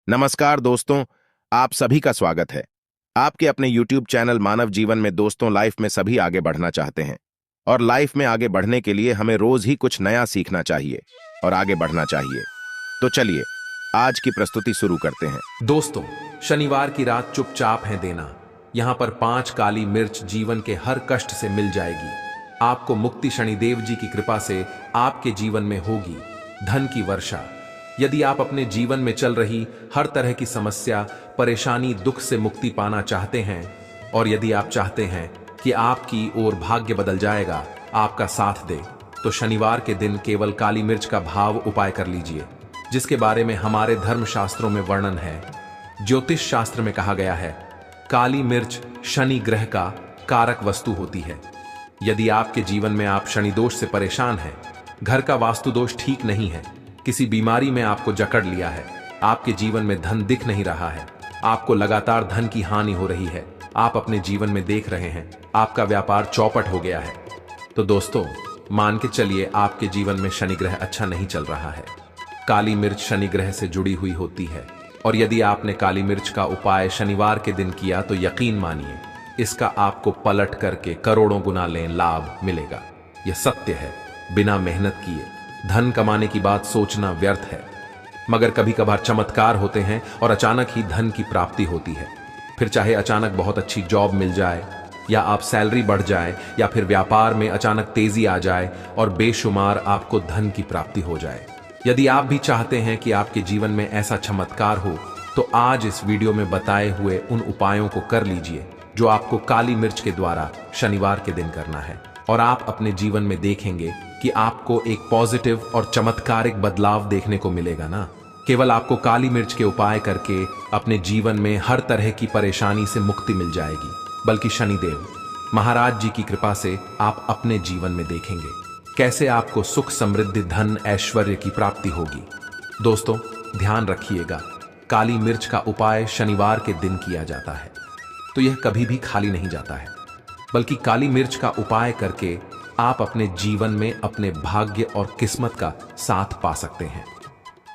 नमस्कार दोस्तों, आप सभी का स्वागत है। आपके अपने YouTube चैनल मानव जीवन में दोस्तों लाइफ में सभी आगे बढ़ना चाहते हैं और लाइफ में आगे बढ़ने के लिए हमें रोज ही कुछ नया सीखना चाहिए और आगे बढ़ना चाहिए। तो चलिए आज की प्रस्तुति शुरू करते हैं। दोस्तों, शनिवार की रात चुपचाप है देना। यहाँ पर 5 काली मिर्च जीवन के हर कष्ट से मिल जाएगी। आपको मुक्ति शनिदेव जी की कृपा से आपके जीवन में होगी धन की वर्षा। यदि आप अपने जीवन में चल रही हर तरह की समस्या, परेशानी, दुख से मुक्ति पाना चाहते हैं और यदि आप चाहते हैं कि आपकी ओर भाग्य बदल जाएगा, आपका साथ दे, तो शनिवार के दिन केवल काली मिर्च का भाव उपाय कर लीजिए, जिसके बारे में हमारे धर्मशास्त्रों में वर्णन है। ज्योतिष शास्त्र में कहा गया है, काली मिर्च शनि ग्रह का कारक वस्तु होती है। यदि आपके जीवन में आप शनि दोष से परेशान हैं, घर का वास्तु दोष ठीक नहीं है, किसी बीमारी में आपको जकड़ लिया है, आपके जीवन में धन दिख नहीं रहा है, आपको लगातार धन की हानि हो रही है, आप अपने जीवन में देख रहे हैं आपका व्यापार चौपट हो गया है, तो दोस्तों मान के चलिए आपके जीवन में शनि ग्रह अच्छा नहीं चल रहा है। काली मिर्च शनि ग्रह से जुड़ी हुई होती है और यदि आपने काली मिर्च का उपाय शनिवार के दिन किया तो यकीन मानिए इसका आपको पलट करके करोड़ों गुना लाभ मिलेगा। यह सत्य है। बिना मेहनत किए धन कमाने की बात सोचना व्यर्थ है, मगर कभी कभार चमत्कार होते हैं और अचानक ही धन की प्राप्ति होती है। फिर चाहे अचानक बहुत अच्छी जॉब मिल जाए या आप सैलरी बढ़ जाए या फिर व्यापार में अचानक तेजी आ जाए और बेशुमार आपको धन की प्राप्ति हो जाए। यदि आप भी चाहते हैं कि आपके जीवन में ऐसा चमत्कार हो तो आज इस वीडियो में बताए हुए उन उपायों को कर लीजिए जो आपको काली मिर्च के द्वारा शनिवार के दिन करना है और आप अपने जीवन में देखेंगे कि आपको एक पॉजिटिव और चमत्कारिक बदलाव देखने को मिलेगा ना। केवल आपको काली मिर्च के उपाय करके अपने जीवन में हर तरह की परेशानी से मुक्ति मिल जाएगी, बल्कि शनिदेव महाराज जी की कृपा से आप अपने जीवन में देखेंगे कैसे आपको सुख, समृद्धि, धन, ऐश्वर्य की प्राप्ति होगी। दोस्तों ध्यान रखिएगा, काली मिर्च का उपाय शनिवार के दिन किया जाता है तो यह कभी भी खाली नहीं जाता है, बल्कि काली मिर्च का उपाय करके आप अपने जीवन में अपने भाग्य और किस्मत का साथ पा सकते हैं।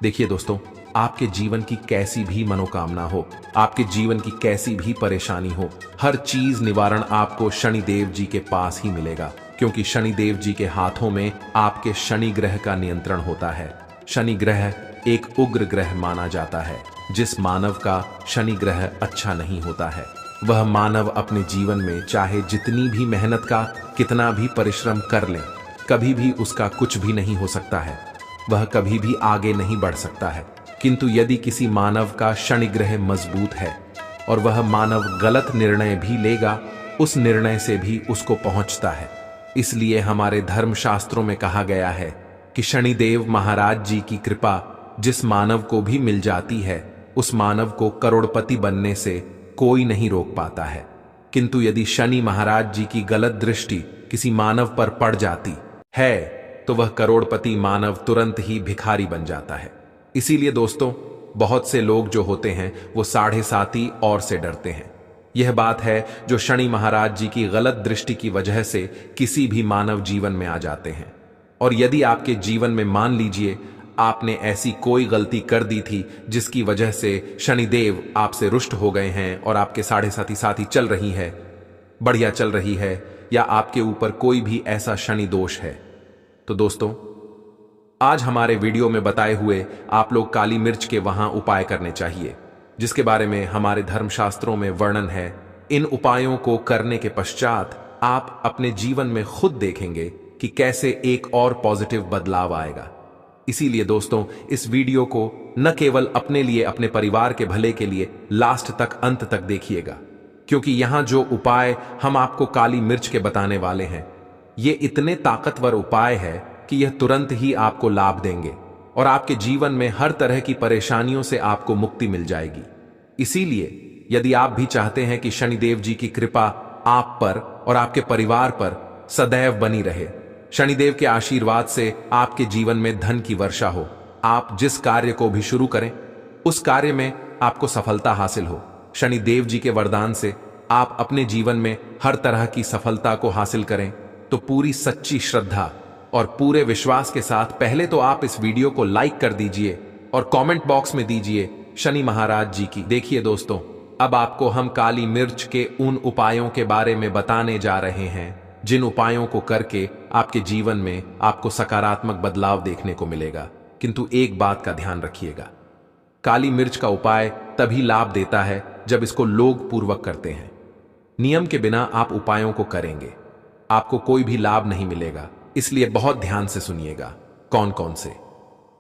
देखिए दोस्तों, आपके जीवन की कैसी भी मनोकामना हो, आपके जीवन की कैसी भी परेशानी हो, हर चीज निवारण आपको शनिदेव जी के पास ही मिलेगा, क्योंकि शनिदेव जी के हाथों में आपके शनि ग्रह का नियंत्रण होता है। शनि ग्रह एक उग्र ग्रह माना जाता है। जिस मानव का शनि ग्रह अच्छा नहीं होता है वह मानव अपने जीवन में चाहे जितनी भी मेहनत का कितना भी परिश्रम कर ले, कभी भी उसका कुछ भी नहीं हो सकता है, वह कभी भी आगे नहीं बढ़ सकता है। किंतु यदि किसी मानव का शनि ग्रह मजबूत है और वह मानव गलत निर्णय भी लेगा, उस निर्णय से भी उसको पहुंचता है। इसलिए हमारे धर्मशास्त्रों में कहा गया है कि शनिदेव महाराज जी की कृपा जिस मानव को भी मिल जाती है, उस मानव को करोड़पति बनने से कोई नहीं रोक पाता है। किंतु यदि शनि महाराज जी की गलत दृष्टि किसी मानव पर पड़ जाती है तो वह करोड़पति मानव तुरंत ही भिखारी बन जाता है। इसीलिए दोस्तों, बहुत से लोग जो होते हैं वो 7.5 और से डरते हैं। यह बात है जो शनि महाराज जी की गलत दृष्टि की वजह से किसी भी मानव जीवन में आ जाते हैं। और यदि आपके जीवन में मान लीजिए आपने ऐसी कोई गलती कर दी थी जिसकी वजह से शनिदेव आपसे रुष्ट हो गए हैं और आपके 7.5 चल रही है, बढ़िया चल रही है, या आपके ऊपर कोई भी ऐसा शनि दोष है, तो दोस्तों आज हमारे वीडियो में बताए हुए आप लोग काली मिर्च के वहां उपाय करने चाहिए, जिसके बारे में हमारे धर्मशास्त्रों में वर्णन है। इन उपायों को करने के पश्चात आप अपने जीवन में खुद देखेंगे कि कैसे एक और पॉजिटिव बदलाव आएगा। इसीलिए दोस्तों इस वीडियो को न केवल अपने लिए, अपने परिवार के भले के लिए लास्ट तक, अंत तक देखिएगा, क्योंकि यहां जो उपाय हम आपको काली मिर्च के बताने वाले हैं ये इतने ताकतवर उपाय है कि यह तुरंत ही आपको लाभ देंगे और आपके जीवन में हर तरह की परेशानियों से आपको मुक्ति मिल जाएगी। इसीलिए यदि आप भी चाहते हैं कि शनिदेव जी की कृपा आप पर और आपके परिवार पर सदैव बनी रहे, शनिदेव के आशीर्वाद से आपके जीवन में धन की वर्षा हो, आप जिस कार्य को भी शुरू करें उस कार्य में आपको सफलता हासिल हो, शनिदेव जी के वरदान से आप अपने जीवन में हर तरह की सफलता को हासिल करें, तो पूरी सच्ची श्रद्धा और पूरे विश्वास के साथ पहले तो आप इस वीडियो को लाइक कर दीजिए और कमेंट बॉक्स में दीजिए शनि महाराज जी की। देखिए दोस्तों, अब आपको हम काली मिर्च के उन उपायों के बारे में बताने जा रहे हैं जिन उपायों को करके आपके जीवन में आपको सकारात्मक बदलाव देखने को मिलेगा। किंतु एक बात का ध्यान रखिएगा, काली मिर्च का उपाय तभी लाभ देता है जब इसको लोग पूर्वक करते हैं। नियम के बिना आप उपायों को करेंगे, आपको कोई भी लाभ नहीं मिलेगा। इसलिए बहुत ध्यान से सुनिएगा कौन कौन से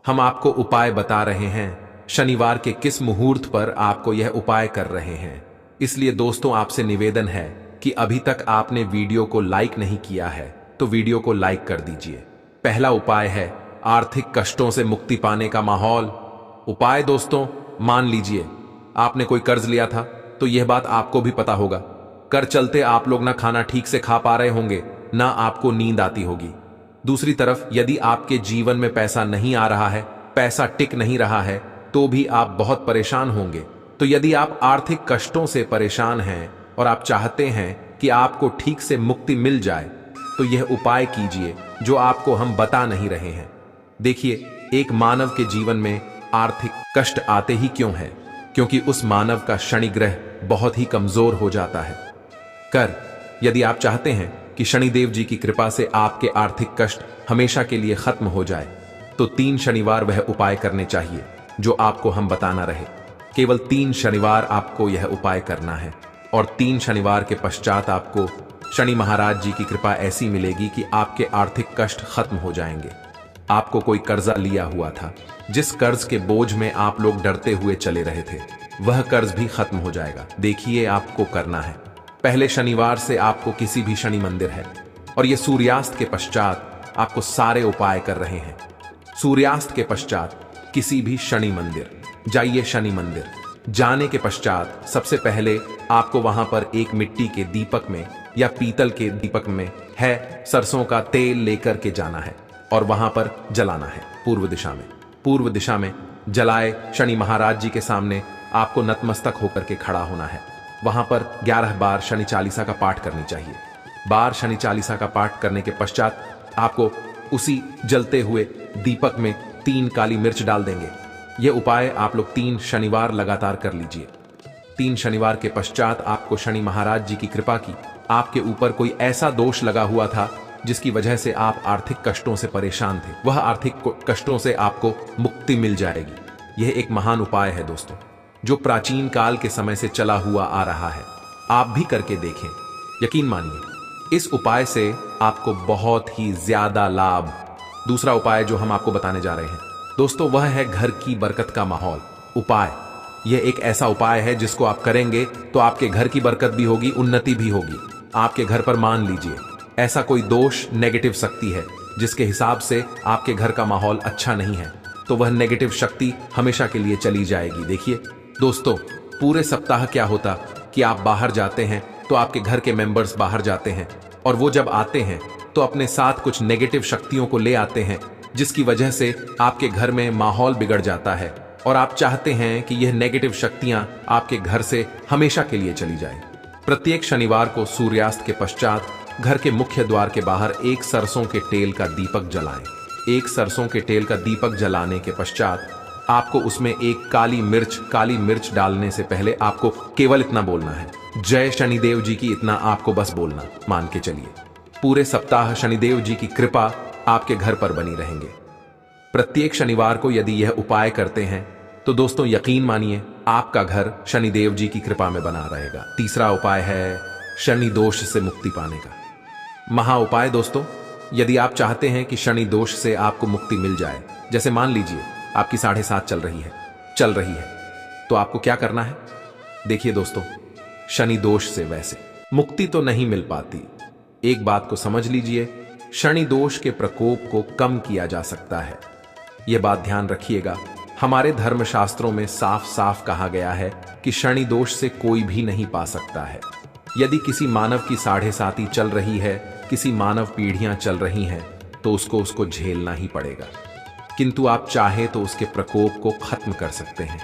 हम आपको उपाय बता रहे हैं, शनिवार के किस मुहूर्त पर आपको यह उपाय कर रहे हैं। इसलिए दोस्तों, आपसे निवेदन है कि अभी तक आपने वीडियो को लाइक नहीं किया है तो वीडियो को लाइक कर दीजिए। पहला उपाय है आर्थिक कष्टों से मुक्ति पाने का माहौल। उपाय दोस्तों, मान लीजिए आपने कोई कर्ज लिया था तो यह बात आपको भी पता होगा। कर चलते आप लोग ना खाना ठीक से खा पा रहे होंगे, ना आपको नींद आती होगी। दूसरी तरफ यदि आपके जीवन में पैसा नहीं आ रहा है, पैसा टिक नहीं रहा है, तो भी आप बहुत परेशान होंगे। तो यदि आप आर्थिक कष्टों से परेशान हैं और आप चाहते हैं कि आपको ठीक से मुक्ति मिल जाए, तो यह उपाय कीजिए जो आपको हम बता नहीं रहे हैं। देखिए, एक मानव के जीवन में आर्थिक कष्ट आते ही क्यों है? क्योंकि उस मानव का शनि ग्रह बहुत ही कमजोर हो जाता है। यदि आप चाहते हैं कि शनिदेव जी की कृपा से आपके आर्थिक कष्ट हमेशा के लिए खत्म हो जाए, तो 3 शनिवार वह उपाय करने चाहिए जो आपको हम बताना रहे। केवल 3 शनिवार आपको यह उपाय करना है और 3 शनिवार के पश्चात आपको शनि महाराज जी की कृपा ऐसी मिलेगी कि आपके आर्थिक कष्ट खत्म हो जाएंगे। आपको कोई कर्जा लिया हुआ था, जिस कर्ज के बोझ में आप लोग डरते हुए चले रहे थे, वह कर्ज भी खत्म हो जाएगा। देखिए, आपको करना है, पहले शनिवार से आपको किसी भी शनि मंदिर है और यह सूर्यास्त के पश्चात आपको सारे उपाय कर रहे हैं। सूर्यास्त के पश्चात किसी भी शनि मंदिर जाइए। शनि मंदिर जाने के पश्चात सबसे पहले आपको वहां पर एक मिट्टी के दीपक में या पीतल के दीपक में है सरसों का तेल लेकर के जाना है और वहां पर जलाना है पूर्व दिशा में। पूर्व दिशा में जलाए शनि महाराज जी के सामने आपको नतमस्तक होकर के खड़ा होना है। वहां पर 11 बार शनि चालीसा का पाठ करनी चाहिए। बार शनि चालीसा का पाठ करने के पश्चात आपको उसी जलते हुए दीपक में 3 काली मिर्च डाल देंगे। यह उपाय आप लोग 3 शनिवार लगातार कर लीजिए। 3 शनिवार के पश्चात आपको शनि महाराज जी की कृपा की आपके ऊपर कोई ऐसा दोष लगा हुआ था जिसकी वजह से आप आर्थिक कष्टों से परेशान थे, वह आर्थिक कष्टों से आपको मुक्ति मिल जाएगी। यह एक महान उपाय है दोस्तों, जो प्राचीन काल के समय से चला हुआ आ रहा है। आप भी करके देखें, यकीन मानिए इस उपाय से आपको बहुत ही ज्यादा लाभ। दूसरा उपाय जो हम आपको बताने जा रहे हैं दोस्तों, वह है घर की बरकत का माहौल उपाय। यह एक ऐसा उपाय है जिसको आप करेंगे तो आपके घर की बरकत भी होगी, उन्नति भी होगी। आपके घर पर मान लीजिए ऐसा कोई दोष, नेगेटिव शक्ति है जिसके हिसाब से आपके घर का माहौल अच्छा नहीं है, तो वह नेगेटिव शक्ति हमेशा के लिए चली जाएगी। देखिए दोस्तों, पूरे सप्ताह क्या होता कि आप बाहर जाते हैं तो आपके घर के मेंबर्स बाहर जाते हैं और वो जब आते हैं तो अपने साथ कुछ नेगेटिव शक्तियों को ले आते हैं, जिसकी वजह से आपके घर में माहौल बिगड़ जाता है और आप चाहते हैं कि यह नेगेटिव शक्तियां आपके घर से हमेशा के लिए चली जाएं। प्रत्येक शनिवार को सूर्यास्त के पश्चात घर के मुख्य द्वार के बाहर एक सरसों के तेल का दीपक जलाएं। एक सरसों के तेल का दीपक जलाने के पश्चात आपको उसमें एक काली मिर्च डालने से पहले आपको केवल इतना बोलना है, जय शनिदेव जी की। इतना आपको बस बोलना, मान के चलिए पूरे सप्ताह शनिदेव जी की कृपा आपके घर पर बनी रहेंगे। प्रत्येक शनिवार को यदि यह उपाय करते हैं तो दोस्तों यकीन मानिए आपका घर शनिदेव जी की कृपा में बना रहेगा। तीसरा उपाय है शनि दोष से मुक्ति पाने का महा उपाय। दोस्तों, यदि आप चाहते हैं कि शनि दोष से आपको मुक्ति मिल जाए, जैसे मान लीजिए आपकी 7.5 चल रही है, तो आपको क्या करना है? देखिए दोस्तों, शनि दोष से वैसे मुक्ति तो नहीं मिल पाती। एक बात को समझ लीजिए, शनि दोष के प्रकोप को कम किया जा सकता है। यह बात ध्यान रखिएगा, हमारे धर्मशास्त्रों में साफ साफ कहा गया है कि शनि दोष से कोई भी नहीं पा सकता है। यदि किसी मानव की 7.5 चल रही है, किसी मानव पीढ़ियां चल रही हैं, तो उसको झेलना ही पड़ेगा। किंतु आप चाहे तो उसके प्रकोप को खत्म कर सकते हैं।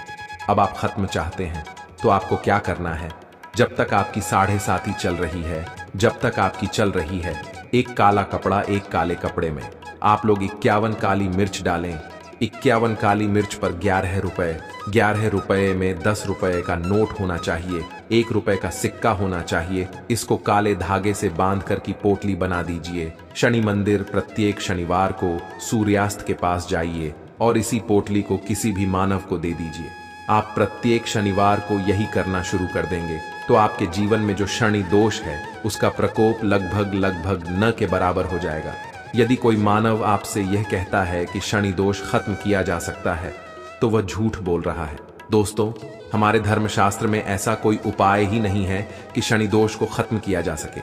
अब आप खत्म चाहते हैं तो आपको क्या करना है? जब तक आपकी 7.5 चल रही है, जब तक आपकी चल रही है, एक काला कपड़ा, एक काले कपड़े में आप लोग 51 काली मिर्च डालें। 51 काली मिर्च पर 11 रुपए, 11 रुपए में 10 रुपए का नोट होना चाहिए, 1 रुपए का सिक्का होना चाहिए। इसको काले धागे से बांधकर की पोटली बना दीजिए। शनि मंदिर प्रत्येक शनिवार को सूर्यास्त के पास जाइए और इसी पोटली को किसी भी मानव को दे दीजिए। आप प्रत्येक शनिवार को यही करना शुरू कर देंगे तो आपके जीवन में जो शनि दोष है उसका प्रकोप लगभग न के बराबर हो जाएगा। यदि कोई मानव आपसे यह कहता है कि शनि दोष खत्म किया जा सकता है तो वह झूठ बोल रहा है। दोस्तों, हमारे धर्मशास्त्र में ऐसा कोई उपाय ही नहीं है कि शनि दोष को खत्म किया जा सके।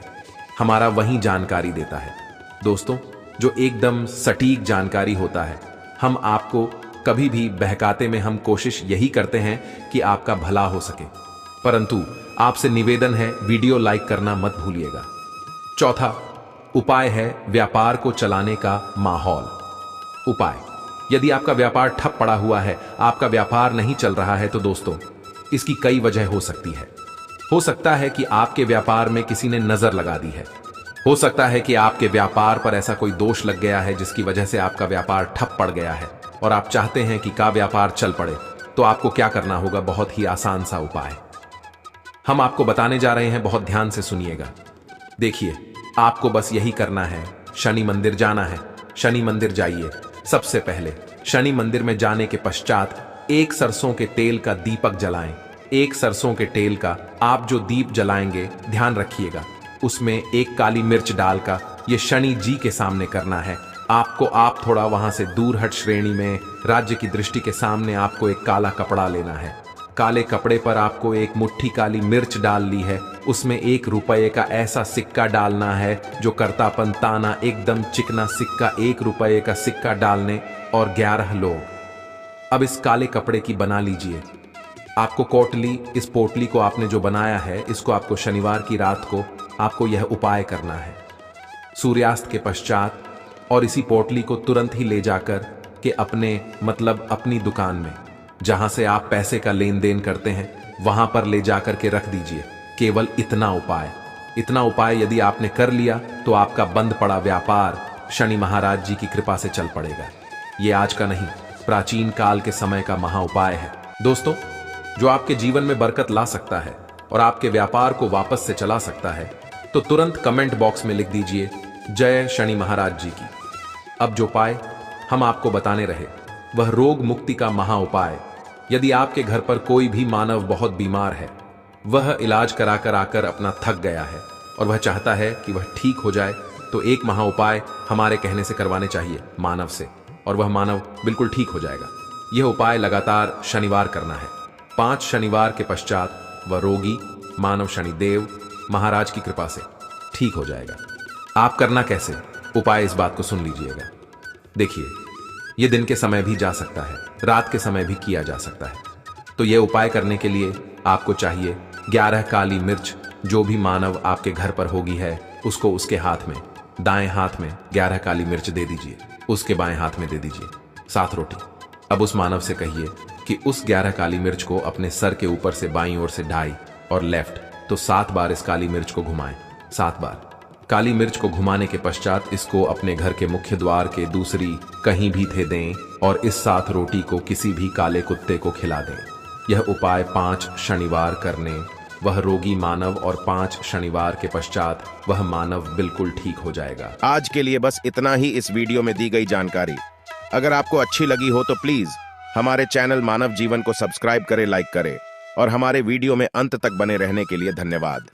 हमारा वही जानकारी देता है दोस्तों, जो एकदम सटीक जानकारी होता है। हम आपको कभी भी बहकाते में हम कोशिश यही करते हैं कि आपका भला हो सके, परंतु आपसे निवेदन है वीडियो लाइक करना मत भूलिएगा। चौथा उपाय है व्यापार को चलाने का माहौल। उपाय, यदि आपका व्यापार ठप पड़ा हुआ है, आपका व्यापार नहीं चल रहा है, तो दोस्तों इसकी कई वजह हो सकती है। हो सकता है कि आपके व्यापार में किसी ने नजर लगा दी है। हो सकता है कि आपके व्यापार पर ऐसा कोई दोष लग गया है जिसकी वजह से आपका व्यापार ठप पड़ गया है और आप चाहते हैं कि का व्यापार चल पड़े। तो आपको क्या करना होगा, बहुत ही आसान सा उपाय हम आपको बताने जा रहे हैं, बहुत ध्यान से सुनिएगा। देखिए, आपको बस यही करना है, शनि मंदिर जाना है। शनि मंदिर जाइए। सबसे पहले शनि मंदिर में जाने के पश्चात एक सरसों के तेल का दीपक जलाएं। एक सरसों के तेल का आप जो दीप जलाएंगे, ध्यान रखिएगा उसमें एक काली मिर्च डालकर ये शनि जी के सामने करना है। आप थोड़ा वहां से दूर हट श्रेणी में राज्य की दृष्टि के सामने आपको एक काला कपड़ा लेना है। काले कपड़े पर आपको एक मुट्ठी काली मिर्च डाल ली है, उसमें 1 रुपये का ऐसा सिक्का डालना है जो करतापन ताना एकदम चिकना सिक्का, 1 रुपये का सिक्का डालने और 11 लोग। अब इस काले कपड़े की बना लीजिए। आपको कोटली, इस पोटली को आपने जो बनाया है, इसको आपको शनिवार की रात को आपको यह उपाय करना है। सूर्यास्त के पश्चात और इसी पोटली को तुरंत ही ले जाकर के अपनी दुकान में जहां से आप पैसे का लेन देन करते हैं वहां पर ले जाकर के रख दीजिए। केवल इतना उपाय यदि आपने कर लिया तो आपका बंद पड़ा व्यापार शनि महाराज जी की कृपा से चल पड़ेगा। ये आज का नहीं, प्राचीन काल के समय का महा उपाय है दोस्तों, जो आपके जीवन में बरकत ला सकता है और आपके व्यापार को वापस से चला सकता है। तो तुरंत कमेंट बॉक्स में लिख दीजिए जय शनि महाराज जी की। अब जो उपाय हम आपको बताने रहे वह रोग मुक्ति का महा उपाय। यदि आपके घर पर कोई भी मानव बहुत बीमार है, वह इलाज कराकर आकर अपना थक गया है और वह चाहता है कि वह ठीक हो जाए, तो एक महा उपाय हमारे कहने से करवाने चाहिए मानव से, और वह मानव बिल्कुल ठीक हो जाएगा। यह उपाय लगातार शनिवार करना है। 5 शनिवार के पश्चात वह रोगी मानव शनिदेव महाराज की कृपा से ठीक हो जाएगा। आप करना कैसे, उपाय इस बात को सुन लीजिएगा। देखिए, यह दिन के समय भी जा सकता है, रात के समय भी किया जा सकता है। तो यह उपाय करने के लिए आपको चाहिए 11 काली मिर्च। जो भी मानव आपके घर पर होगी है, उसको उसके हाथ में, दाएं हाथ में 11 काली मिर्च दे दीजिए, उसके बाएं हाथ में दे दीजिए 7 रोटी। अब उस मानव से कहिए कि उस 11 काली मिर्च को अपने सर के ऊपर से बाईं ओर से ढाई और लेफ्ट तो 7 बार इस काली मिर्च को घुमाएं। 7 बार काली मिर्च को घुमाने के पश्चात इसको अपने घर के मुख्य द्वार के दूसरी कहीं भी थे दें और इस 7 रोटी को किसी भी काले कुत्ते को खिला दें। यह उपाय 5 शनिवार करने वह रोगी मानव और 5 शनिवार के पश्चात वह मानव बिल्कुल ठीक हो जाएगा। आज के लिए बस इतना ही इस वीडियो में दी गई जानकारी। अगर आपको अच्छी लगी हो तो प्लीज हमारे चैनल मानव जीवन को सब्सक्राइब करें, लाइक करें और हमारे वीडियो में अंत तक बने रहने के लिए धन्यवाद।